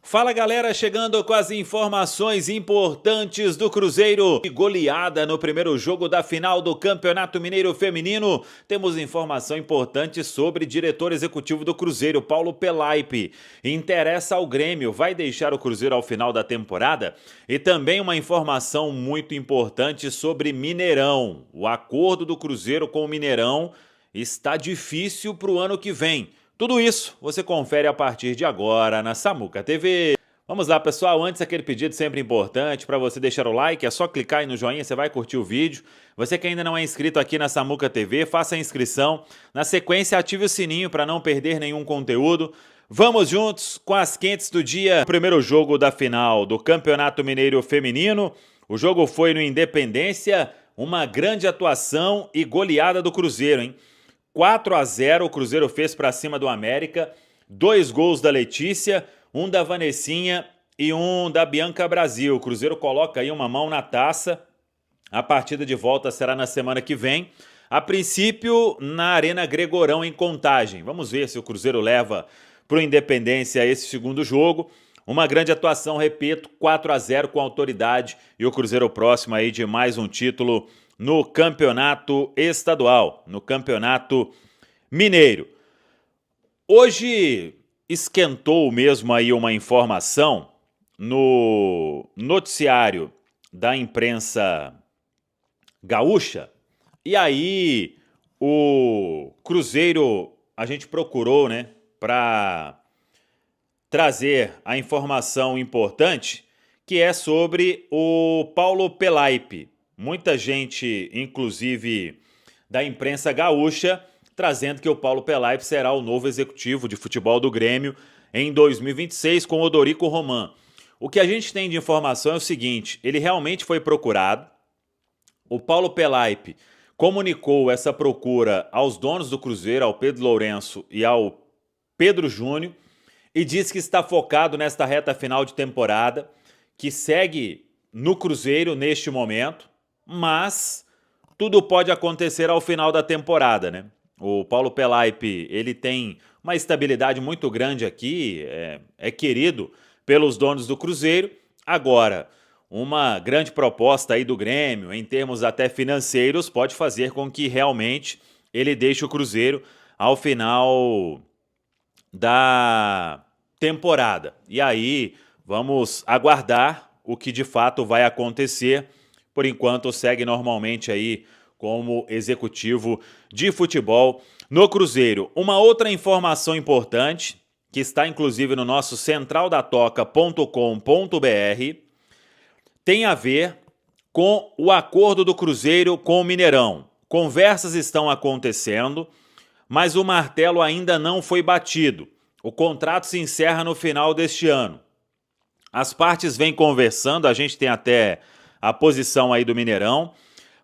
Fala galera, chegando com as informações importantes do Cruzeiro. Goleada no primeiro jogo da final do Campeonato Mineiro Feminino. Temos informação importante sobre diretor executivo do Cruzeiro, Paulo Pelaipe. Interessa ao Grêmio, vai deixar o Cruzeiro ao final da temporada? E também uma informação muito importante sobre Mineirão. O acordo do Cruzeiro com o Mineirão está difícil para o ano que vem. Tudo isso você confere a partir de agora na Samuca TV. Vamos lá, pessoal. Antes, aquele pedido sempre importante para você deixar o like. É só clicar aí no joinha, você vai curtir o vídeo. Você que ainda não é inscrito aqui na Samuca TV, faça a inscrição. Na sequência, ative o sininho para não perder nenhum conteúdo. Vamos juntos com as quentes do dia. O primeiro jogo da final do Campeonato Mineiro Feminino. O jogo foi no Independência. Uma grande atuação e goleada do Cruzeiro, hein? 4-0 o Cruzeiro fez para cima do América, 2 gols da Letícia, um da Vanessinha e um da Bianca Brasil. O Cruzeiro coloca aí uma mão na taça, a partida de volta será na semana que vem, a princípio na Arena Gregorão em Contagem. Vamos ver se o Cruzeiro leva para o Independência esse segundo jogo. Uma grande atuação, repito, 4-0 com autoridade e o Cruzeiro próximo aí de mais um título no campeonato estadual, no campeonato mineiro. Hoje esquentou mesmo aí uma informação no noticiário da imprensa gaúcha, e aí o Cruzeiro, a gente procurou, né, para trazer a informação importante, que é sobre o Paulo Pelaipe. Muita gente, inclusive da imprensa gaúcha, trazendo que o Paulo Pelaipe será o novo executivo de futebol do Grêmio em 2026 com o Odorico Roman. O que a gente tem de informação é o seguinte: ele realmente foi procurado. O Paulo Pelaipe comunicou essa procura aos donos do Cruzeiro, ao Pedro Lourenço e ao Pedro Júnior, e disse que está focado nesta reta final de temporada, que segue no Cruzeiro neste momento. Mas tudo pode acontecer ao final da temporada, né? O Paulo Pelaipe, ele tem uma estabilidade muito grande aqui, é querido pelos donos do Cruzeiro. Agora, uma grande proposta aí do Grêmio, em termos até financeiros, pode fazer com que realmente ele deixe o Cruzeiro ao final da temporada. E aí, vamos aguardar o que de fato vai acontecer. Por enquanto, segue normalmente aí como executivo de futebol no Cruzeiro. Uma outra informação importante, que está inclusive no nosso centraldatoca.com.br, tem a ver com o acordo do Cruzeiro com o Mineirão. Conversas estão acontecendo, mas o martelo ainda não foi batido. O contrato se encerra no final deste ano. As partes vêm conversando, a gente tem até a posição aí do Mineirão,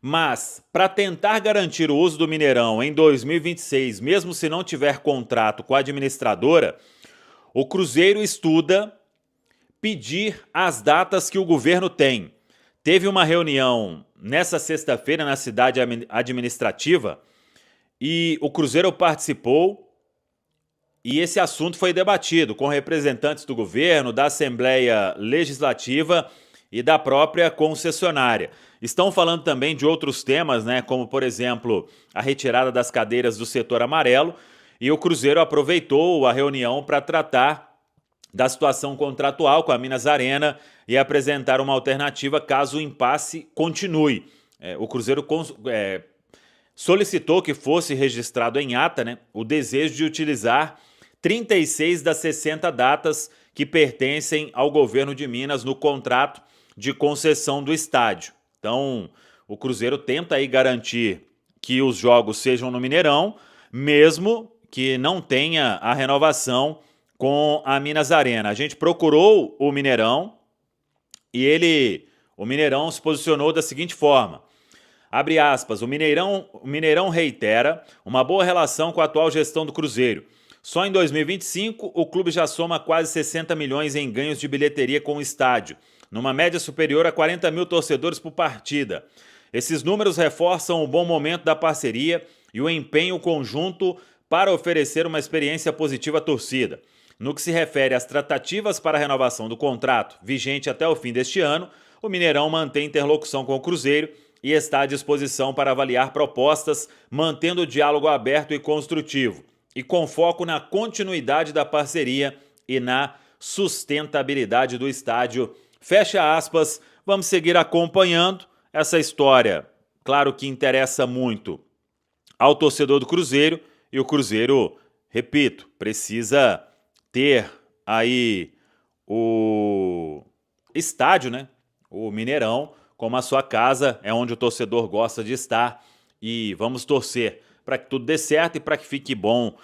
mas para tentar garantir o uso do Mineirão em 2026, mesmo se não tiver contrato com a administradora, o Cruzeiro estuda pedir as datas que o governo tem. Teve uma reunião nessa sexta-feira na cidade administrativa e o Cruzeiro participou e esse assunto foi debatido com representantes do governo, da Assembleia Legislativa e da própria concessionária. Estão falando também de outros temas, né, como, por exemplo, a retirada das cadeiras do setor amarelo, e o Cruzeiro aproveitou a reunião para tratar da situação contratual com a Minas Arena e apresentar uma alternativa caso o impasse continue. O Cruzeiro solicitou que fosse registrado em ata, né, o desejo de utilizar 36 das 60 datas que pertencem ao governo de Minas no contrato de concessão do estádio. Então, o Cruzeiro tenta aí garantir que os jogos sejam no Mineirão, mesmo que não tenha a renovação com a Minas Arena. A gente procurou o Mineirão e o Mineirão se posicionou da seguinte forma: abre aspas, o Mineirão reitera uma boa relação com a atual gestão do Cruzeiro. Só em 2025, o clube já soma quase 60 milhões em ganhos de bilheteria com o estádio, numa média superior a 40 mil torcedores por partida. Esses números reforçam o bom momento da parceria e o empenho conjunto para oferecer uma experiência positiva à torcida. No que se refere às tratativas para a renovação do contrato, vigente até o fim deste ano, o Mineirão mantém interlocução com o Cruzeiro e está à disposição para avaliar propostas, mantendo o diálogo aberto e construtivo, e com foco na continuidade da parceria e na sustentabilidade do estádio. Fecha aspas, vamos seguir acompanhando essa história. Claro que interessa muito ao torcedor do Cruzeiro, e o Cruzeiro, repito, precisa ter aí o estádio, né? O Mineirão como a sua casa, é onde o torcedor gosta de estar, e vamos torcer para que tudo dê certo e para que fique bom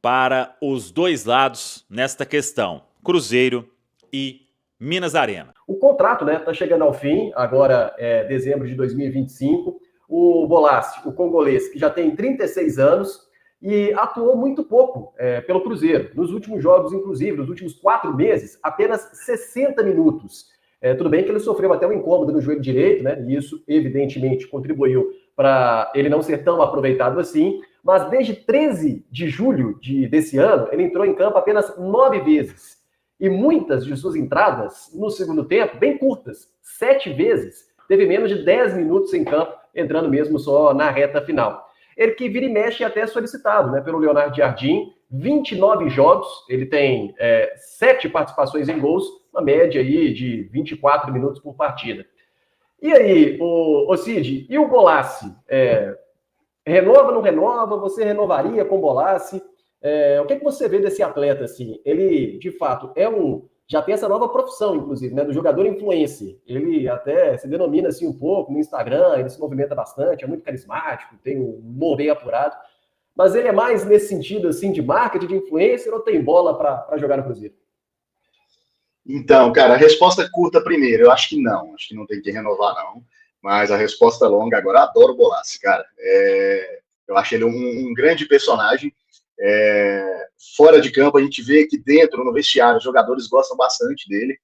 para os dois lados nesta questão, Cruzeiro e Minas Arena. O contrato, né, está chegando ao fim, agora é dezembro de 2025. O Bolassi, o congolês, que já tem 36 anos e atuou muito pouco pelo Cruzeiro. Nos últimos jogos, inclusive, nos últimos 4 meses, apenas 60 minutos. Tudo bem que ele sofreu até um incômodo no joelho direito, né? E isso, evidentemente, contribuiu para ele não ser tão aproveitado assim. Mas desde 13 de julho desse ano, ele entrou em campo apenas 9 vezes. E muitas de suas entradas no segundo tempo, bem curtas, 7 vezes, teve menos de 10 minutos em campo, entrando mesmo só na reta final. Ele que vira e mexe até solicitado, né, pelo Leonardo Jardim, 29 jogos, ele tem 7 participações em gols, uma média aí de 24 minutos por partida. E aí, o Cid, e o Bolassi? Renova, não renova? Você renovaria com o Bolassi? O que você vê desse atleta, assim? Ele, de fato, já tem essa nova profissão, inclusive, né, do jogador influencer. Ele até se denomina assim um pouco no Instagram, ele se movimenta bastante, é muito carismático, tem um humor bem apurado. Mas ele é mais nesse sentido, assim, de marketing, de influencer, ou tem bola para jogar no Cruzeiro? Então, cara, a resposta curta primeiro, eu acho que não tem que renovar, não. Mas a resposta longa agora, eu adoro o Bolassi, cara. Eu acho ele um grande personagem. Fora de campo, a gente vê que dentro, no vestiário, os jogadores gostam bastante dele,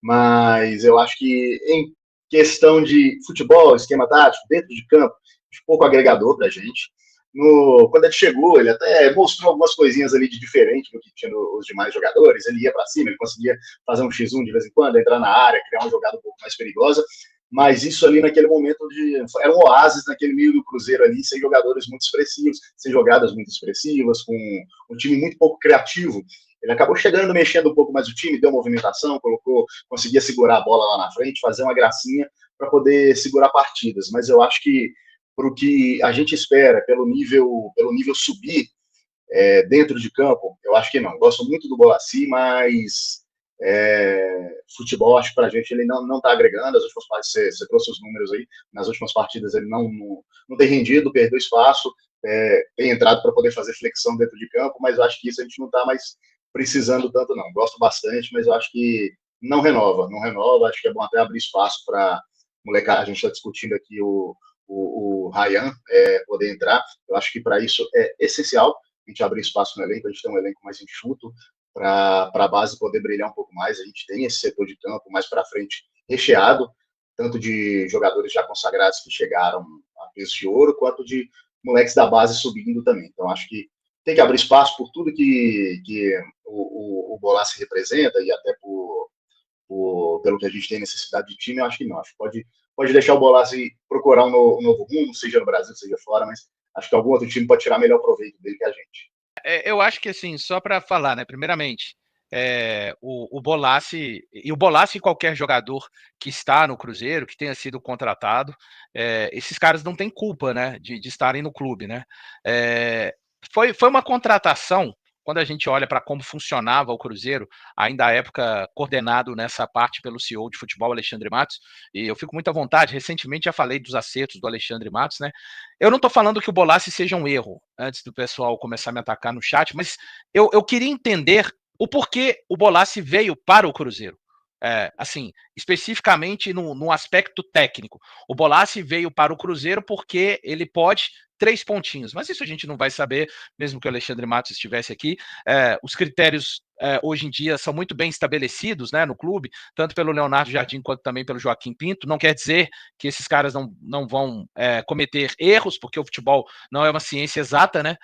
mas eu acho que em questão de futebol, esquema tático, dentro de campo, um pouco agregador pra gente. Quando ele chegou, ele até mostrou algumas coisinhas ali de diferente do que tinha os demais jogadores. Ele ia para cima, ele conseguia fazer um X1 de vez em quando, entrar na área, criar uma jogada um pouco mais perigosa. Mas isso ali naquele momento era um oásis naquele meio do Cruzeiro ali, sem jogadores muito expressivos, sem jogadas muito expressivas, com um time muito pouco criativo. Ele acabou chegando, mexendo um pouco mais o time, deu movimentação, conseguia segurar a bola lá na frente, fazer uma gracinha para poder segurar partidas. Mas eu acho que para o que a gente espera, pelo nível subir dentro de campo, eu acho que não. Gosto muito do Bolassi, mas futebol, acho que para a gente ele não está agregando. As últimas partidas, você trouxe os números aí, nas últimas partidas ele não tem rendido, perdeu espaço, tem entrado para poder fazer flexão dentro de campo, mas eu acho que isso a gente não está mais precisando tanto, não. Gosto bastante, mas eu acho que não renova, acho que é bom até abrir espaço para molecada. A gente está discutindo aqui o Ryan poder entrar. Eu acho que para isso é essencial a gente abrir espaço no elenco, a gente ter um elenco mais enxuto para a base poder brilhar um pouco mais. A gente tem esse setor de campo mais para frente recheado, tanto de jogadores já consagrados que chegaram a peso de ouro, quanto de moleques da base subindo também. Então acho que tem que abrir espaço por tudo que o Bolassi representa, e até pelo que a gente tem necessidade de time. Eu acho que não. Acho que pode deixar o Bolassi procurar um novo rumo, seja no Brasil, seja fora, mas acho que algum outro time pode tirar melhor proveito dele que a gente. Eu acho que, assim, só para falar, né, primeiramente, o Bolassi, e o Bolassi e qualquer jogador que está no Cruzeiro, que tenha sido contratado, esses caras não têm culpa, né, de estarem no clube, né. Foi uma contratação, quando a gente olha para como funcionava o Cruzeiro, ainda à época coordenado nessa parte pelo CEO de futebol, Alexandre Matos, e eu fico muito à vontade. Recentemente já falei dos acertos do Alexandre Matos, né? Eu não estou falando que o Bolassi seja um erro, antes do pessoal começar a me atacar no chat, mas eu queria entender o porquê o Bolassi veio para o Cruzeiro. Assim, especificamente no aspecto técnico. O Bolassi veio para o Cruzeiro porque ele pode 3 pontinhos, mas isso a gente não vai saber, mesmo que o Alexandre Matos estivesse aqui. Os critérios hoje em dia são muito bem estabelecidos, né, no clube, tanto pelo Leonardo Jardim quanto também pelo Joaquim Pinto. Não quer dizer que esses caras não vão cometer erros, porque o futebol não é uma ciência exata, né?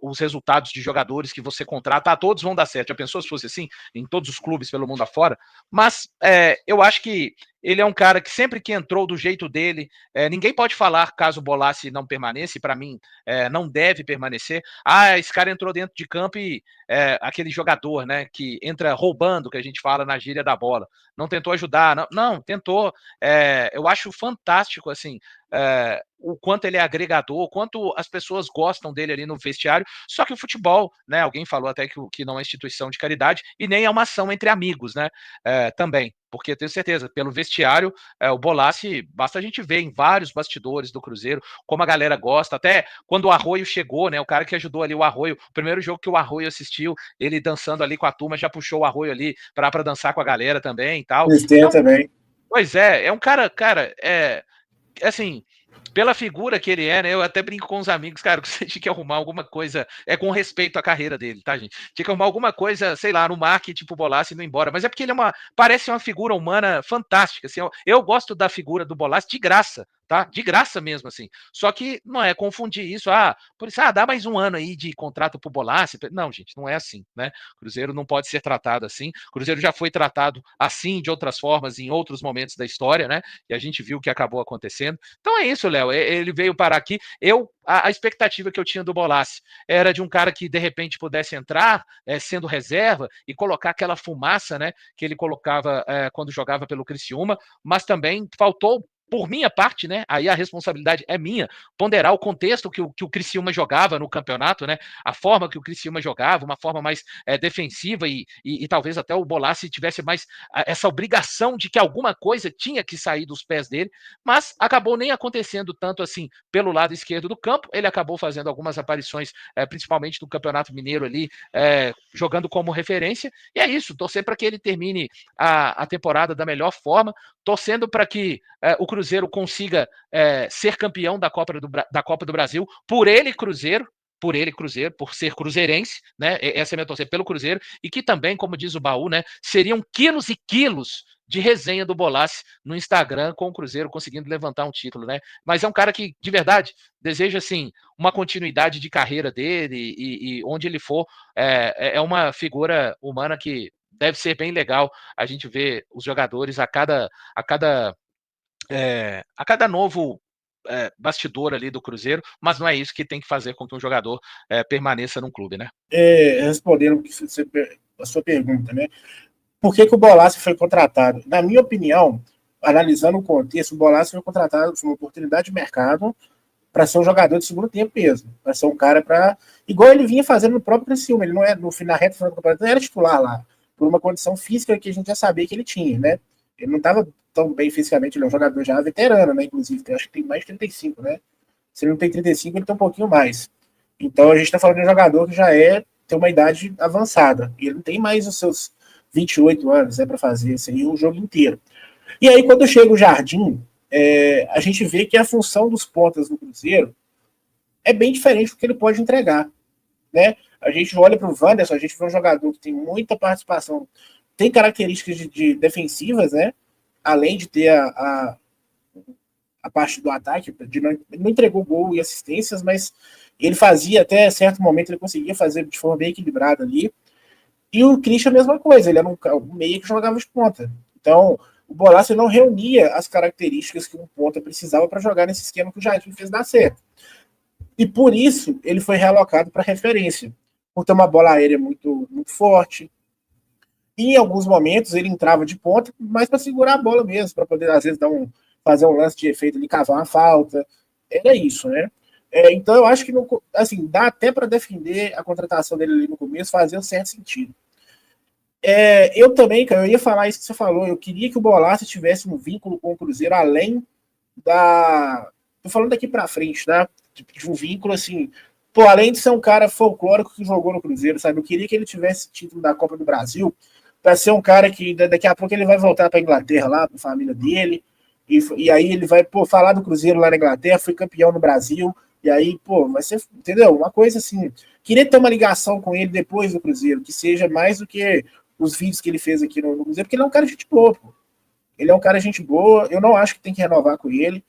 Os resultados de jogadores que você contrata, todos vão dar certo. Já pensou se fosse assim em todos os clubes pelo mundo afora? Mas eu acho que ele é um cara que sempre que entrou do jeito dele, ninguém pode falar caso o Bolassi não permaneça, e para mim não deve permanecer. Esse cara entrou dentro de campo e aquele jogador, né, que entra roubando, que a gente fala na gíria da bola, não tentou ajudar, não tentou. Eu acho fantástico, assim, o quanto ele é agregador, o quanto as pessoas gostam dele ali no vestiário. Só que o futebol, né, alguém falou até que não é instituição de caridade e nem é uma ação entre amigos, né, também. Porque eu tenho certeza, pelo vestiário, o Bolassi, basta a gente ver em vários bastidores do Cruzeiro, como a galera gosta, até quando o Arroio chegou, né, o cara que ajudou ali o Arroio, o primeiro jogo que o Arroio assistiu, ele dançando ali com a turma, já puxou o Arroio ali para dançar com a galera também e tal. Então, também. Pois é um cara, assim, pela figura que ele é, né? Eu até brinco com os amigos, cara, que você tinha que arrumar alguma coisa, com respeito à carreira dele, tá, gente? Tinha que arrumar alguma coisa, sei lá, no marketing, tipo, Bolassi e não ir embora. Mas é porque ele parece uma figura humana fantástica, assim. Eu gosto da figura do Bolassi de graça, tá? De graça mesmo, assim. Só que não é confundir isso, por isso, dá mais um ano aí de contrato pro Bolassi. Não, gente, não é assim, né? O Cruzeiro não pode ser tratado assim. O Cruzeiro já foi tratado assim, de outras formas, em outros momentos da história, né? E a gente viu o que acabou acontecendo. Então é isso, Léo. Ele veio parar aqui. A expectativa que eu tinha do Bolassi era de um cara que de repente pudesse entrar sendo reserva e colocar aquela fumaça, né, que ele colocava quando jogava pelo Criciúma, mas também faltou, por minha parte, né? Aí a responsabilidade é minha, ponderar o contexto que o Criciúma jogava no campeonato, né? A forma que o Criciúma jogava, uma forma mais defensiva e talvez até o Bolassi tivesse mais essa obrigação de que alguma coisa tinha que sair dos pés dele, mas acabou nem acontecendo tanto assim pelo lado esquerdo do campo. Ele acabou fazendo algumas aparições, principalmente no Campeonato Mineiro ali, jogando como referência, e é isso, torcer para que ele termine a temporada da melhor forma, torcendo para que o Cruzeiro consiga ser campeão da Copa do Brasil, por Cruzeiro, por ser cruzeirense, né? Essa é a minha torcida pelo Cruzeiro, e que também, como diz o Baú, né, seriam quilos e quilos de resenha do Bolassi no Instagram com o Cruzeiro conseguindo levantar um título, né? Mas é um cara que, de verdade, deseja, assim, uma continuidade de carreira dele e onde ele for, é uma figura humana que deve ser bem legal a gente ver os jogadores a cada novo bastidor ali do Cruzeiro, mas não é isso que tem que fazer com que um jogador permaneça num clube, né? Respondendo a sua pergunta, né? Por que o Bolassi foi contratado? Na minha opinião, analisando o contexto, o Bolassi foi contratado por uma oportunidade de mercado para ser um jogador de segundo tempo mesmo, para ser um cara para... Igual ele vinha fazendo no próprio Criciúma, ele não é, no final reta do campeonato, não era titular lá, por uma condição física que a gente já sabia que ele tinha, né? Ele não estava tão bem fisicamente, ele é um jogador já veterano, né? Inclusive, eu acho que tem mais de 35, né? Se ele não tem 35, ele tem um pouquinho mais. Então a gente está falando de um jogador que já tem uma idade avançada, e ele não tem mais os seus 28 anos, para fazer isso aí o jogo inteiro. E aí, quando chega o Jardim, a gente vê que a função dos pontas no Cruzeiro é bem diferente do que ele pode entregar, né? A gente olha para o Wanderson, a gente vê um jogador que tem muita participação, tem características de defensivas, né? Além de ter a parte do ataque, não entregou gol e assistências, mas ele fazia até certo momento, ele conseguia fazer de forma bem equilibrada ali. E o Christian a mesma coisa, ele era um meia que jogava de ponta. Então, o Bolassi não reunia as características que um ponta precisava para jogar nesse esquema que o Jardim fez dar certo. E por isso, ele foi realocado para referência, por ter uma bola aérea muito, muito forte. E em alguns momentos, ele entrava de ponta, mas para segurar a bola mesmo, para poder, às vezes, fazer um lance de efeito, ele cavar uma falta. Era isso, né? Então, eu acho que assim, dá até para defender a contratação dele ali no começo, fazer um certo sentido. Eu também, cara, eu ia falar isso que você falou, eu queria que o Bolassi tivesse um vínculo com o Cruzeiro além tô falando daqui para frente, tá? De um vínculo assim, além de ser um cara folclórico que jogou no Cruzeiro, sabe? Eu queria que ele tivesse título da Copa do Brasil, para ser um cara que daqui a pouco ele vai voltar para a Inglaterra lá, para a família dele, e aí ele vai falar do Cruzeiro lá na Inglaterra, foi campeão no Brasil, E aí, pô, mas você, entendeu? Uma coisa assim, queria ter uma ligação com ele depois do Cruzeiro, que seja mais do que os vídeos que ele fez aqui no Cruzeiro, porque ele é um cara de gente boa, pô. Ele é um cara de gente boa, eu não acho que tem que renovar com ele.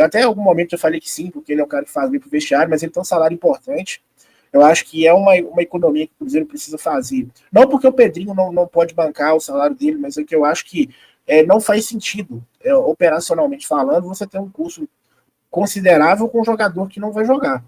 Até algum momento eu falei que sim, porque ele é um cara que faz bem pro vestiário, mas ele tem um salário importante. Eu acho que é uma economia que o Cruzeiro precisa fazer. Não porque o Pedrinho não pode bancar o salário dele, mas é que eu acho que não faz sentido, operacionalmente falando, você ter um custo considerável com um jogador que não vai jogar.